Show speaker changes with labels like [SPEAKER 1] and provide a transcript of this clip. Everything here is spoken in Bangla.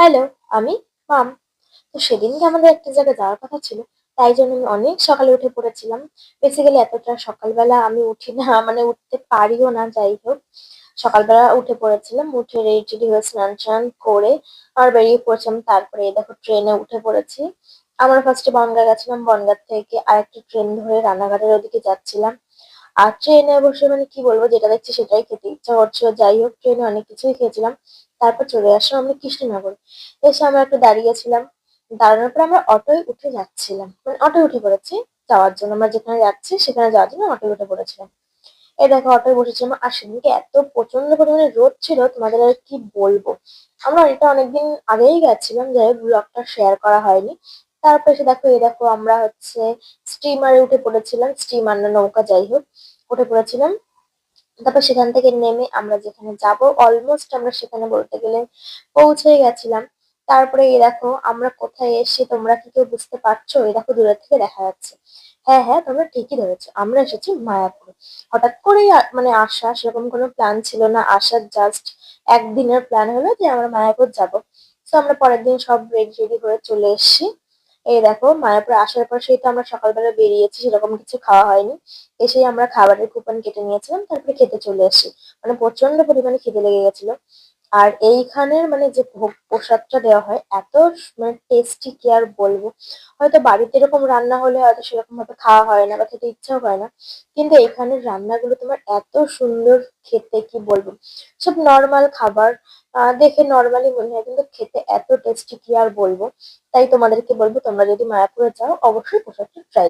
[SPEAKER 1] হ্যালো, আমি মাম। তো সেদিনকে আমাদের একটা জায়গায় যাওয়ার কথা ছিল। তাই জন্য আমি অনেক সকালে উঠে পড়েছিলাম। বেসিক্যালি এতটা সকালবেলা আমি উঠি না, মানে উঠতে পারিও না, যাই হোক। সকালবেলা উঠে পড়েছিলাম, উঠে রেডি-টেডি হয়ে স্নান-টান করে আর বেরিয়ে পড়েছিলাম। তারপরে এই দেখো ট্রেনে উঠে পড়েছি। আমরা ফার্স্টে বনগাঁ গেছিলাম, বনগাঁ থেকে আরেকটা ট্রেন ধরে রানাঘাটের ওদিকে যাচ্ছিলাম। আর ট্রেনে বসে মানে কি বলবো, যেটা দেখছি সেটাই খেতে ইচ্ছা করছিল। যাই হোক, ট্রেনে অনেক কিছুই খেয়েছিলাম। তারপর চলে আসলাম আমরা কৃষ্ণনগর। এসে আমরা একটু দাঁড়িয়েছিলাম। দাঁড়ানোর পর আমরা অটোয় উঠে যাচ্ছিলাম, মানে অটোয় উঠে পড়েছি যাওয়ার জন্য। আমরা যেখানে যাচ্ছি সেখানে যাওয়ার জন্য অটোয় উঠে পড়েছিলাম। এই দেখো অটোয় বসেছিলাম, আর সেদিনকে এত প্রচন্ড পরিমাণে রোদ ছিল, তোমাদের আর কি বলবো। আমরা এটা অনেকদিন আগেই গেছিলাম, যাই হোক ব্লগটা শেয়ার করা হয়নি। তারপর এসে দেখো, এই দেখো আমরা হচ্ছে স্টিমারে উঠে পড়েছিলাম, স্টিমার না নৌকা, যাই হোক উঠে পড়েছিলাম। তারপর সেখান থেকে নেমে আমরা যেখানে যাব, অলমোস্ট আমরা সেখানে বলতে গেলে পৌঁছে গেছিলাম। তারপরে এই দেখো আমরা কোথায় এসে, তোমরা কি কেউ বুঝতে পারছো? এই দেখো দূরের থেকে দেখা যাচ্ছে। হ্যাঁ হ্যাঁ, তোমরা ঠিকই ধরেছো, আমরা এসেছি মায়াপুর। হঠাৎ করেই মানে আসা, সেরকম কোনো প্ল্যান ছিল না আসার, জাস্ট একদিনের প্ল্যান হলো যে আমরা মায়াপুর যাব। তো আমরা পরের দিন সব রেডি রেডি হয়ে চলে এসেছি। এই দেখো মায়াপুর আসার পর সেই তো আমরা সকালবেলা বেরিয়েছি, সেরকম কিছু খাওয়া হয়নি। এসেই আমরা খাবারের কুপন কেটে নিয়েছিলাম, তারপরে খেতে চলে এসেছি। মানে প্রচন্ড পরিমাণে খিদে লেগে গেছিল। আর এইখানের মানে যে ভোগ প্রসাদটা দেওয়া হয় এত মানে টেস্টি, কি আর বলবো। হয়তো বাড়িতে এরকম রান্না হলে হয়তো সেরকম ভাবে খাওয়া হয় না বা খেতে ইচ্ছাও হয় না, কিন্তু এখানের রান্নাগুলো তোমার এত সুন্দর খেতে, কি বলবো। সব নর্মাল খাবার, দেখে নর্মালি মনে হয়, কিন্তু খেতে এত টেস্টি, কি আর বলবো। তাই তোমাদেরকে বলবো, তোমরা যদি মায়াপুরে যাও অবশ্যই প্রসাদটা ট্রাই